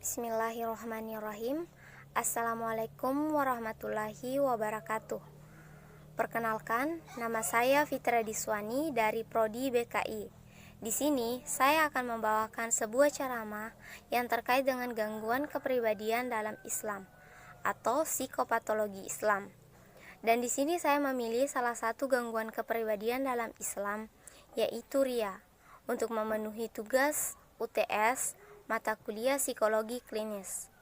Bismillahirrahmanirrahim. Assalamualaikum warahmatullahi wabarakatuh. Perkenalkan, nama saya Fitra Diswani dari Prodi BKI. Di sini, saya akan membawakan sebuah ceramah yang terkait dengan gangguan kepribadian dalam Islam atau psikopatologi Islam. Dan di sini saya memilih salah satu gangguan kepribadian dalam Islam, yaitu ria, untuk memenuhi tugas UTS mata kuliah psikologi klinis.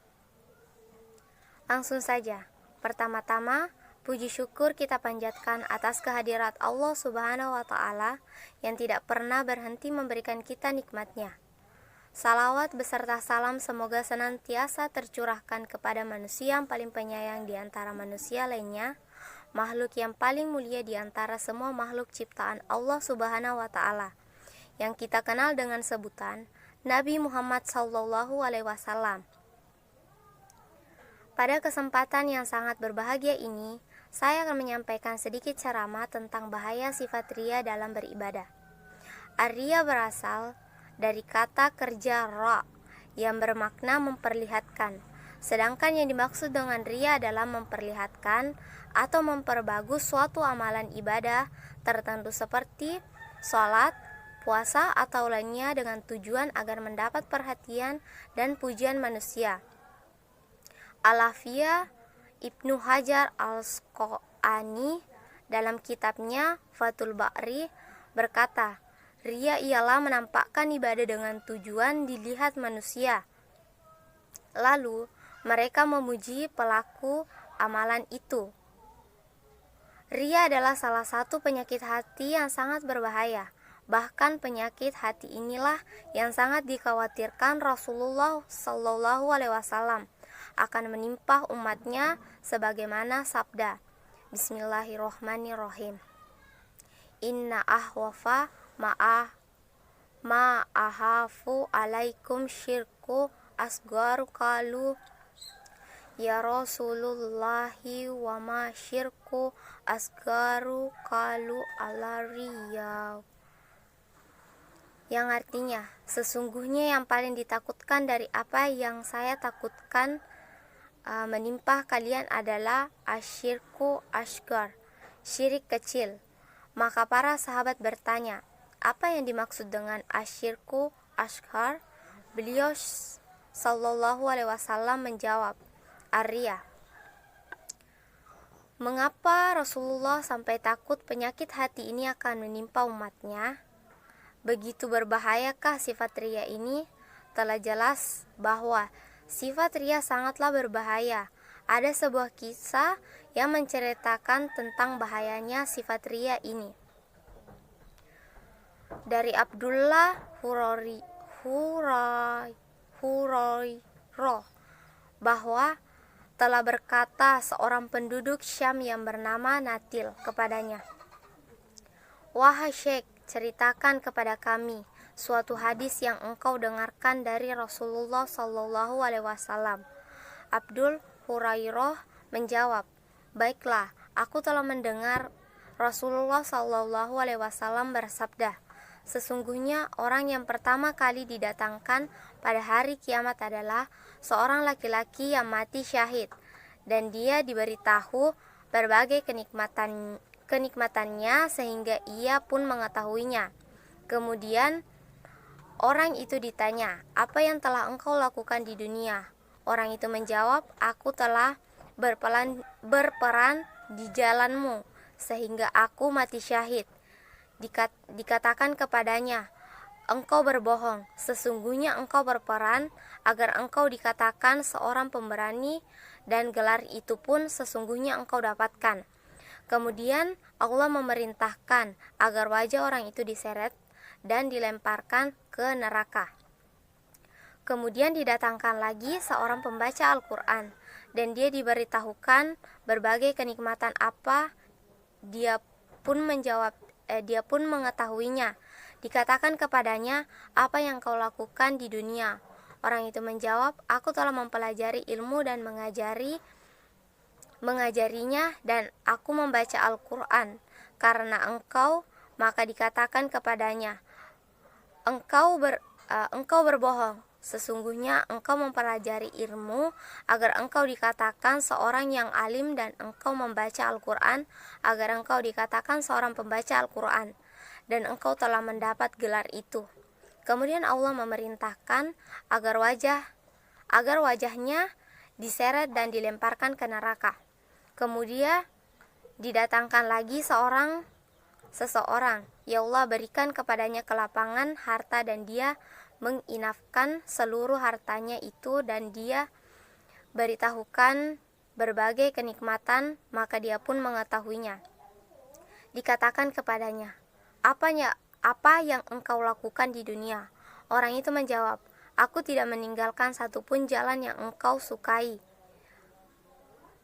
Langsung saja, pertama-tama puji syukur kita panjatkan atas kehadirat Allah Subhanahu wa Ta'ala yang tidak pernah berhenti memberikan kita nikmatnya. Salawat beserta salam semoga senantiasa tercurahkan kepada manusia yang paling penyayang di antara manusia lainnya, makhluk yang paling mulia di antara semua makhluk ciptaan Allah Subhanahu wa Ta'ala, yang kita kenal dengan sebutan Nabi Muhammad SAW. Pada kesempatan yang sangat berbahagia ini, saya akan menyampaikan sedikit ceramah tentang bahaya sifat ria dalam beribadah. Ar-ria berasal dari kata kerja ra yang bermakna memperlihatkan, sedangkan yang dimaksud dengan ria adalah memperlihatkan atau memperbagus suatu amalan ibadah tertentu seperti sholat, puasa atau lainnya dengan tujuan agar mendapat perhatian dan pujian manusia. Al-Afiyah Ibnu Hajar Al-Asqalani dalam kitabnya Fathul Bari berkata, ria ialah menampakkan ibadah dengan tujuan dilihat manusia, lalu mereka memuji pelaku amalan itu. Ria adalah salah satu penyakit hati yang sangat berbahaya. Bahkan penyakit hati inilah yang sangat dikhawatirkan Rasulullah SAW akan menimpa umatnya sebagaimana sabda Bismillahirrohmanirrohim. Inna ahwafa ma'ahafu alaikum syirku asgaru kalu ya Rasulullahi wa ma syirku asgaru kalu ala riyau, yang artinya, sesungguhnya yang paling ditakutkan dari apa yang saya takutkan menimpa kalian adalah asyirku asgar, syirik kecil. Maka para sahabat bertanya, apa yang dimaksud dengan asyirku asgar? Beliau sallallahu alaihi wasallam menjawab, ar-ria. Mengapa Rasulullah sampai takut penyakit hati ini akan menimpa umatnya? Begitu berbahayakah sifat ria ini? Telah jelas bahwa sifat ria sangatlah berbahaya. Ada sebuah kisah yang menceritakan tentang bahayanya sifat ria ini. Dari Abdullah Hurairah bahwa telah berkata seorang penduduk Syam yang bernama Natil kepadanya, wahai Syekh, ceritakan kepada kami suatu hadis yang engkau dengarkan dari Rasulullah Sallallahu Alaihi Wasallam. Abdul Hurairah menjawab, baiklah, aku telah mendengar Rasulullah Sallallahu Alaihi Wasallam bersabda, sesungguhnya orang yang pertama kali didatangkan pada hari kiamat adalah seorang laki-laki yang mati syahid, dan dia diberitahu berbagai kenikmatannya sehingga ia pun mengetahuinya. Kemudian orang itu ditanya, apa yang telah engkau lakukan di dunia? Orang itu menjawab, aku telah berperan di jalanmu sehingga aku mati syahid. Dikatakan kepadanya, engkau berbohong, sesungguhnya engkau berperan agar engkau dikatakan seorang pemberani, dan gelar itu pun sesungguhnya engkau dapatkan. Kemudian Allah memerintahkan agar wajah orang itu diseret dan dilemparkan ke neraka. Kemudian didatangkan lagi seorang pembaca Al-Quran, dan dia diberitahukan berbagai kenikmatan apa. Dia pun mengetahuinya. Dikatakan kepadanya, apa yang kau lakukan di dunia? Orang itu menjawab, aku telah mempelajari ilmu dan mengajarinya, dan aku membaca Al-Quran karena engkau. Maka dikatakan kepadanya, engkau berbohong, Sesungguhnya engkau mempelajari ilmu agar engkau dikatakan seorang yang alim, dan engkau membaca Al-Quran agar engkau dikatakan seorang pembaca Al-Quran, dan engkau telah mendapat gelar itu. Kemudian Allah memerintahkan agar wajahnya diseret dan dilemparkan ke neraka. Kemudian didatangkan lagi seseorang, ya Allah berikan kepadanya kelapangan harta, dan dia menginafkan seluruh hartanya itu, dan dia beritahukan berbagai kenikmatan, maka dia pun mengetahuinya. Dikatakan kepadanya, apa yang engkau lakukan di dunia? Orang itu menjawab, aku tidak meninggalkan satupun jalan yang engkau sukai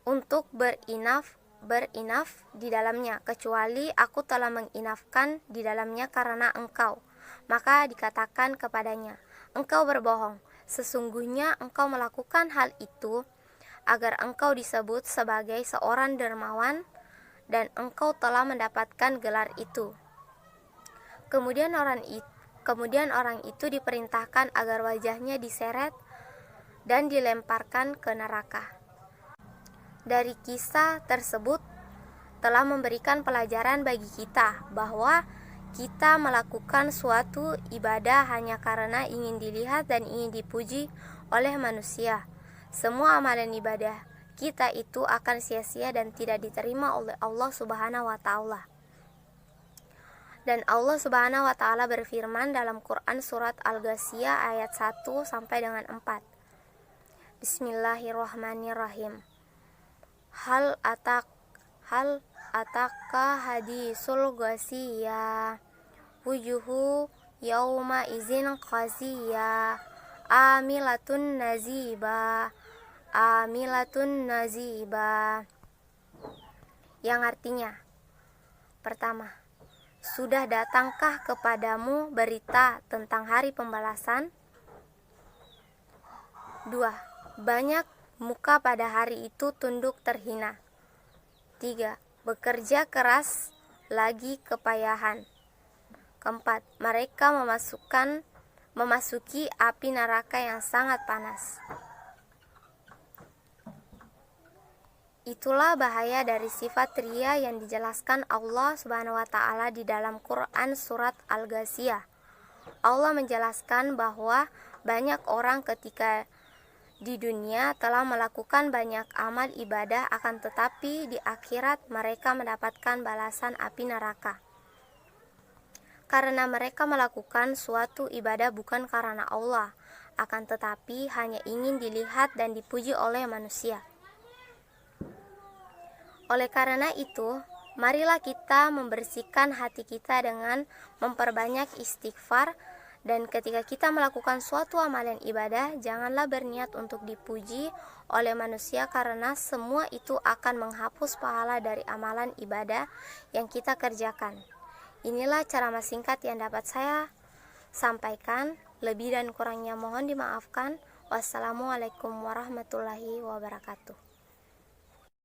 untuk berinaf di dalamnya, kecuali aku telah menginafkan di dalamnya karena engkau. Maka dikatakan kepadanya, engkau berbohong. Sesungguhnya engkau melakukan hal itu agar engkau disebut sebagai seorang dermawan, dan engkau telah mendapatkan gelar itu. Kemudian orang itu diperintahkan agar wajahnya diseret dan dilemparkan ke neraka. Dari kisah tersebut telah memberikan pelajaran bagi kita bahwa kita melakukan suatu ibadah hanya karena ingin dilihat dan ingin dipuji oleh manusia. Semua amalan ibadah kita itu akan sia-sia dan tidak diterima oleh Allah Subhanahu wa Ta'ala. Dan Allah Subhanahu wa Ta'ala berfirman dalam Quran surat Al-Ghasyiyah ayat 1 sampai dengan 4. Bismillahirrahmanirrahim. Hal ataka hadisul ghasyiyah, wujuhu yauma izin qasiyah, amilatun naziba, yang artinya, pertama, sudah datangkah kepadamu berita tentang hari pembalasan? 2. Banyak muka pada hari itu tunduk terhina. 3. Bekerja keras lagi kepayahan. 4. Mereka memasuki api neraka yang sangat panas. Itulah bahaya dari sifat ria yang dijelaskan Allah Subhanahu wa Ta'ala di dalam Quran surat Al-Ghasyiyah. Allah menjelaskan bahwa banyak orang ketika di dunia telah melakukan banyak amal ibadah, akan tetapi di akhirat mereka mendapatkan balasan api neraka. Karena mereka melakukan suatu ibadah bukan karena Allah, akan tetapi hanya ingin dilihat dan dipuji oleh manusia. Oleh karena itu, marilah kita membersihkan hati kita dengan memperbanyak istighfar. Dan ketika kita melakukan suatu amalan ibadah, janganlah berniat untuk dipuji oleh manusia, karena semua itu akan menghapus pahala dari amalan ibadah yang kita kerjakan. Inilah ceramah singkat yang dapat saya sampaikan. Lebih dan kurangnya mohon dimaafkan. Wassalamualaikum warahmatullahi wabarakatuh.